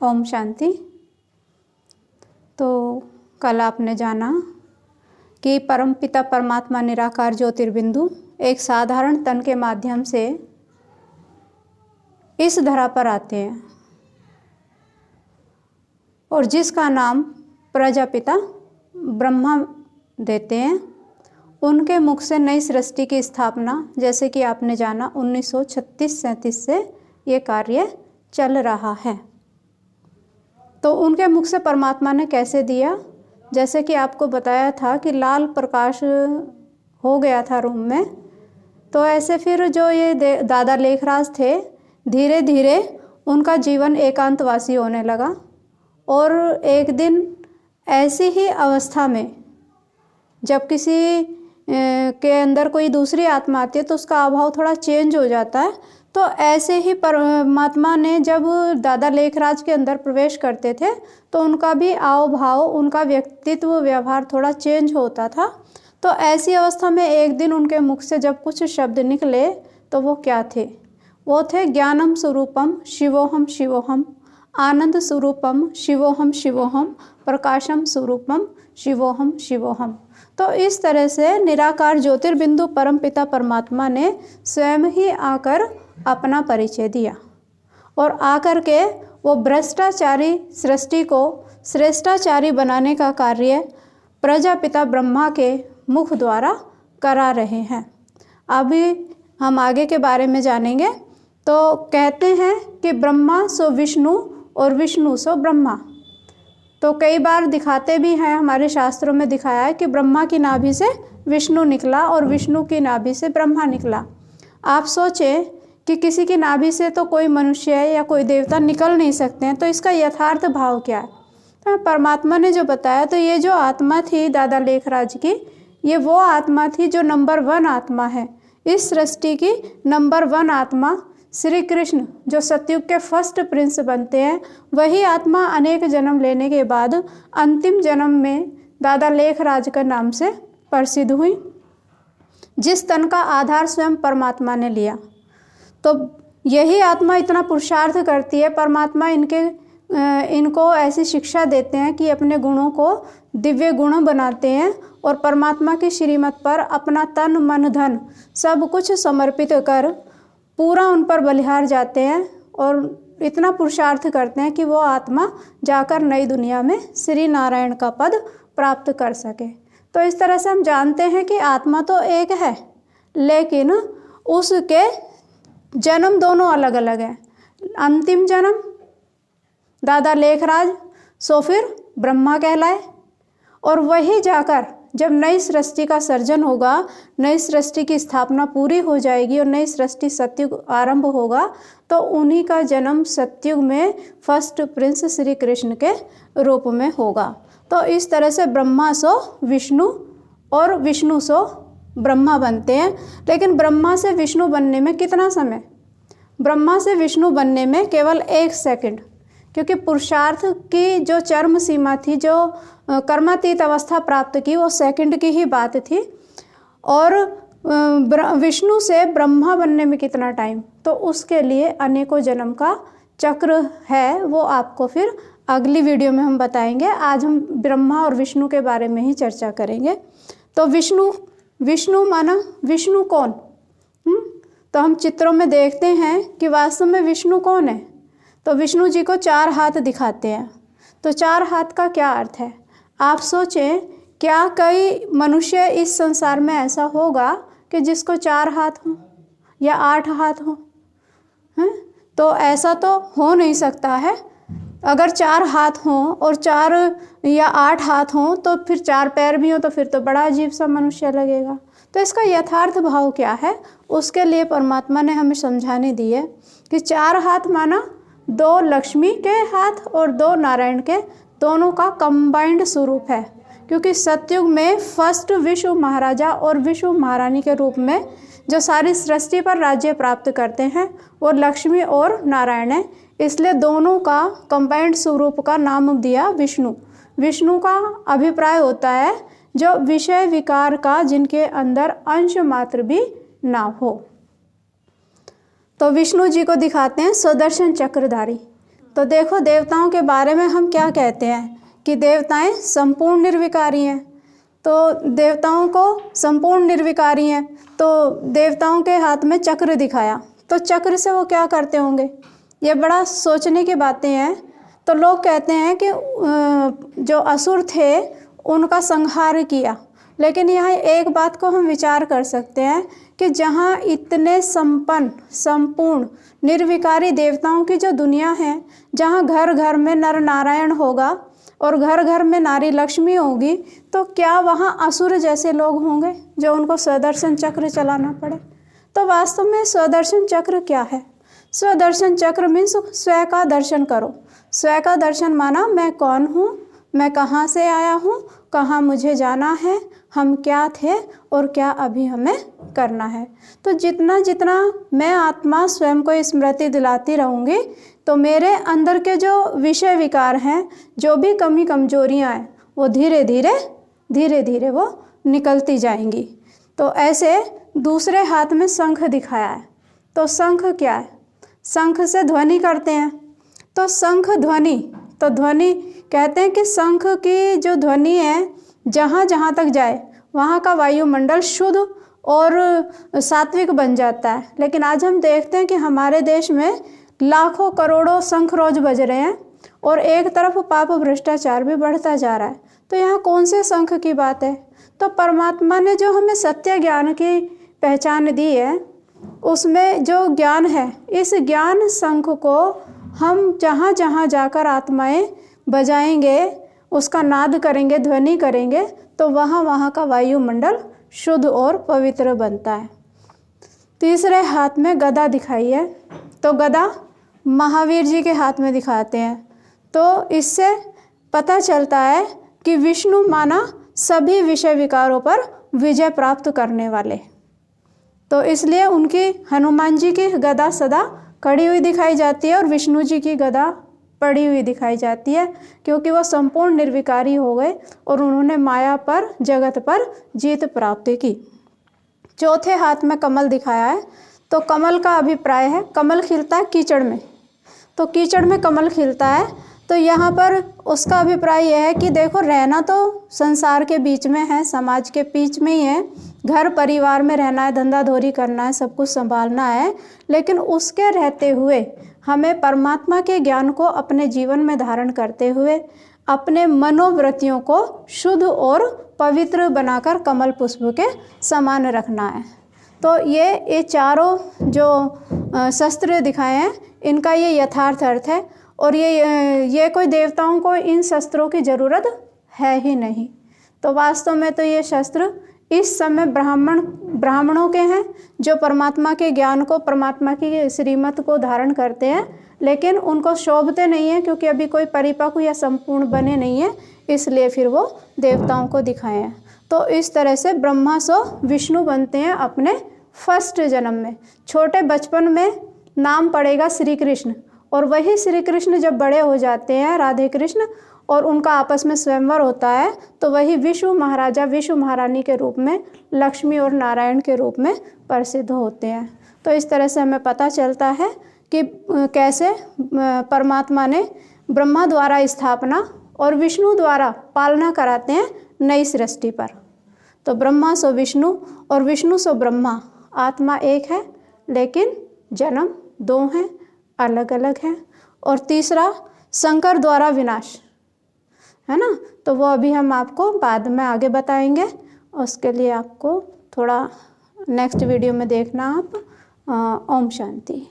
ओम शांति। तो कल आपने जाना कि परमपिता परमात्मा निराकार ज्योतिर्बिंदु एक साधारण तन के माध्यम से इस धरा पर आते हैं और जिसका नाम प्रजापिता ब्रह्मा देते हैं। उनके मुख से नई सृष्टि की स्थापना, जैसे कि आपने जाना 1936-37 से ये कार्य चल रहा है। तो उनके मुख से परमात्मा ने कैसे दिया, जैसे कि आपको बताया था कि लाल प्रकाश हो गया था रूम में। तो ऐसे फिर जो ये दादा लेखराज थे, धीरे धीरे उनका जीवन एकांतवासी होने लगा और एक दिन ऐसी ही अवस्था में जब किसी के अंदर कोई दूसरी आत्मा आती है तो उसका अभाव थोड़ा चेंज हो जाता है। तो ऐसे ही परमात्मा ने जब दादा लेखराज के अंदर प्रवेश करते थे तो उनका भी आव भाव, उनका व्यक्तित्व, व्यवहार थोड़ा चेंज होता था। तो ऐसी अवस्था में एक दिन उनके मुख से जब कुछ शब्द निकले तो वो क्या थे? वो थे ज्ञानम स्वरूपम शिवोहम शिवोहम, आनंद स्वरूपम शिवोहम शिवोहम, प्रकाशम स्वरूपम शिवोहम शिवोहम। तो इस तरह से निराकार ज्योतिर्बिंदु परमपिता परमात्मा ने स्वयं ही आकर अपना परिचय दिया और आकर के वो भ्रष्टाचारी सृष्टि को श्रेष्ठाचारी बनाने का कार्य प्रजापिता ब्रह्मा के मुख द्वारा करा रहे हैं। अभी हम आगे के बारे में जानेंगे। तो कहते हैं कि ब्रह्मा सो विष्णु और विष्णु सो ब्रह्मा। तो कई बार दिखाते भी हैं, हमारे शास्त्रों में दिखाया है कि ब्रह्मा की नाभि से विष्णु निकला और विष्णु की नाभि से ब्रह्मा निकला। आप सोचें कि किसी की नाभि से तो कोई मनुष्य या कोई देवता निकल नहीं सकते हैं, तो इसका यथार्थ भाव क्या है? तो परमात्मा ने जो बताया, तो ये जो आत्मा थी दादा लेखराज की, ये वो आत्मा थी जो नंबर 1 आत्मा है। इस सृष्टि की नंबर 1 आत्मा श्री कृष्ण, जो सतयुग के फर्स्ट प्रिंस बनते हैं, वही आत्मा अनेक जन्म लेने के बाद अंतिम जन्म में दादा लेखराज के नाम से प्रसिद्ध हुई, जिस तन का आधार स्वयं परमात्मा ने लिया। तो यही आत्मा इतना पुरुषार्थ करती है। परमात्मा इनको ऐसी शिक्षा देते हैं कि अपने गुणों को दिव्य गुण बनाते हैं और परमात्मा की श्रीमत पर अपना तन मन धन सब कुछ समर्पित कर पूरा उन पर बलिहार जाते हैं और इतना पुरुषार्थ करते हैं कि वो आत्मा जाकर नई दुनिया में श्री नारायण का पद प्राप्त कर सके। तो इस तरह से हम जानते हैं कि आत्मा तो एक है, लेकिन उसके जन्म दोनों अलग अलग हैं। अंतिम जन्म दादा लेखराज, सो फिर ब्रह्मा कहलाए, और वही जाकर जब नई सृष्टि का सर्जन होगा, नई सृष्टि की स्थापना पूरी हो जाएगी और नई सृष्टि सतयुग आरंभ होगा, तो उन्हीं का जन्म सतयुग में फर्स्ट प्रिंस श्री कृष्ण के रूप में होगा। तो इस तरह से ब्रह्मा सो विष्णु और विष्णु सो ब्रह्मा बनते हैं। लेकिन ब्रह्मा से विष्णु बनने में कितना समय? ब्रह्मा से विष्णु बनने में केवल 1 सेकंड, क्योंकि पुरुषार्थ की जो चरम सीमा थी, जो कर्मातीत अवस्था प्राप्त की, वो सेकंड की ही बात थी। और विष्णु से ब्रह्मा बनने में कितना टाइम? तो उसके लिए अनेकों जन्म का चक्र है, वो आपको फिर अगली वीडियो में हम बताएंगे। आज हम ब्रह्मा और विष्णु के बारे में ही चर्चा करेंगे। तो विष्णु माना विष्णु कौन? तो हम चित्रों में देखते हैं कि वास्तव में विष्णु कौन है। तो विष्णु जी को 4 हाथ दिखाते हैं। तो 4 हाथ का क्या अर्थ है? आप सोचें, क्या कई मनुष्य इस संसार में ऐसा होगा कि जिसको 4 हाथ हों या 8 हाथ हों? तो ऐसा तो हो नहीं सकता है। अगर 4 हाथ हों और 4 या 8 हाथ हों तो फिर 4 पैर भी हों तो फिर तो बड़ा अजीब सा मनुष्य लगेगा। तो इसका यथार्थ भाव क्या है? उसके लिए परमात्मा ने हमें समझाने दी है कि 4 हाथ माना 2 लक्ष्मी के हाथ और 2 नारायण के, दोनों का कंबाइंड स्वरूप है। क्योंकि सतयुग में फर्स्ट विश्व महाराजा और विश्व महारानी के रूप में जो सारी सृष्टि पर राज्य प्राप्त करते हैं वो लक्ष्मी और नारायण है। इसलिए दोनों का कंबाइंड स्वरूप का नाम दिया विष्णु। विष्णु का अभिप्राय होता है जो विषय विकार का जिनके अंदर अंश मात्र भी ना हो। तो विष्णु जी को दिखाते हैं सुदर्शन चक्रधारी। तो देखो देवताओं के बारे में हम क्या कहते हैं कि देवताएं संपूर्ण निर्विकारी हैं। तो देवताओं को संपूर्ण निर्विकारी हैं, तो देवताओं के हाथ में चक्र दिखाया, तो चक्र से वो क्या करते होंगे, ये बड़ा सोचने की बातें हैं। तो लोग कहते हैं कि जो असुर थे उनका संहार किया, लेकिन यहाँ एक बात को हम विचार कर सकते हैं कि जहाँ इतने संपूर्ण निर्विकारी देवताओं की जो दुनिया है, जहाँ घर घर में नर नारायण होगा और घर घर में नारी लक्ष्मी होगी, तो क्या वहाँ असुर जैसे लोग होंगे जो उनको स्वदर्शन चक्र चलाना पड़े। तो वास्तव में स्वदर्शन चक्र क्या है? स्वदर्शन चक्र मीन्स स्वयं का दर्शन करो। स्वयं का दर्शन माना मैं कौन हूँ, मैं कहाँ से आया हूँ, कहाँ मुझे जाना है, हम क्या थे और क्या अभी हमें करना है। तो जितना जितना मैं आत्मा स्वयं को स्मृति दिलाती रहूँगी, तो मेरे अंदर के जो विषय विकार हैं, जो भी कमी कमजोरियाँ हैं, वो धीरे धीरे वो निकलती जाएंगी। तो ऐसे दूसरे हाथ में शंख दिखाया है। तो शंख क्या है? शंख से ध्वनि करते हैं। तो शंख ध्वनि, तो ध्वनि कहते हैं कि शंख की जो ध्वनि है जहाँ जहाँ तक जाए वहाँ का वायुमंडल शुद्ध और सात्विक बन जाता है। लेकिन आज हम देखते हैं कि हमारे देश में लाखों करोड़ों शंख रोज बज रहे हैं और एक तरफ पाप भ्रष्टाचार भी बढ़ता जा रहा है। तो यहाँ कौन से शंख की बात है? तो परमात्मा ने जो हमें सत्य ज्ञान की पहचान दी है, उसमें जो ज्ञान है, इस ज्ञान शंख को हम जहाँ जहाँ जाकर आत्माएं बजाएंगे, उसका नाद करेंगे, ध्वनि करेंगे, तो वहाँ वहाँ का वायुमंडल शुद्ध और पवित्र बनता है। तीसरे हाथ में गदा दिखाई है। तो गदा महावीर जी के हाथ में दिखाते हैं। तो इससे पता चलता है कि विष्णु माना सभी विषय विकारों पर विजय प्राप्त करने वाले। तो इसलिए उनकी हनुमान जी की गदा सदा खड़ी हुई दिखाई जाती है और विष्णु जी की गदा पड़ी हुई दिखाई जाती है, क्योंकि वो संपूर्ण निर्विकारी हो गए और उन्होंने माया पर, जगत पर जीत प्राप्त की। चौथे हाथ में कमल दिखाया है। तो कमल का अभिप्राय है, कमल खिलता है कीचड़ में। तो कीचड़ में कमल खिलता है। तो यहाँ पर उसका अभिप्राय यह है कि देखो, रहना तो संसार के बीच में है, समाज के बीच में ही है, घर परिवार में रहना है, धंधा धोरी करना है, सब कुछ संभालना है, लेकिन उसके रहते हुए हमें परमात्मा के ज्ञान को अपने जीवन में धारण करते हुए अपने मनोवृत्तियों को शुद्ध और पवित्र बनाकर कमल पुष्प के समान रखना है। तो ये चारों जो शस्त्र दिखाए हैं, इनका ये यथार्थ अर्थ है। और ये कोई देवताओं को इन शस्त्रों की ज़रूरत है ही नहीं। तो वास्तव में तो ये शस्त्र इस समय ब्राह्मणों के हैं, जो परमात्मा के ज्ञान को, परमात्मा की श्रीमत को धारण करते हैं, लेकिन उनको शोभते नहीं हैं, क्योंकि अभी कोई परिपक्व या संपूर्ण बने नहीं है, इसलिए फिर वो देवताओं को दिखाए हैं। तो इस तरह से ब्रह्मा सो विष्णु बनते हैं अपने फर्स्ट जन्म में। छोटे बचपन में नाम पड़ेगा श्री कृष्ण, और वही श्री कृष्ण जब बड़े हो जाते हैं, राधे कृष्ण, और उनका आपस में स्वयंवर होता है, तो वही विष्णु महाराजा, विष्णु महारानी के रूप में, लक्ष्मी और नारायण के रूप में प्रसिद्ध होते हैं। तो इस तरह से हमें पता चलता है कि कैसे परमात्मा ने ब्रह्मा द्वारा स्थापना और विष्णु द्वारा पालना कराते हैं नई सृष्टि पर। तो ब्रह्मा सो विष्णु और विष्णु सो ब्रह्मा, आत्मा एक है, लेकिन जन्म दो हैं, अलग अलग हैं। और तीसरा शंकर द्वारा विनाश है ना, तो वो अभी हम आपको बाद में आगे बताएंगे। उसके लिए आपको थोड़ा नेक्स्ट वीडियो में देखना आप। ओम शांति।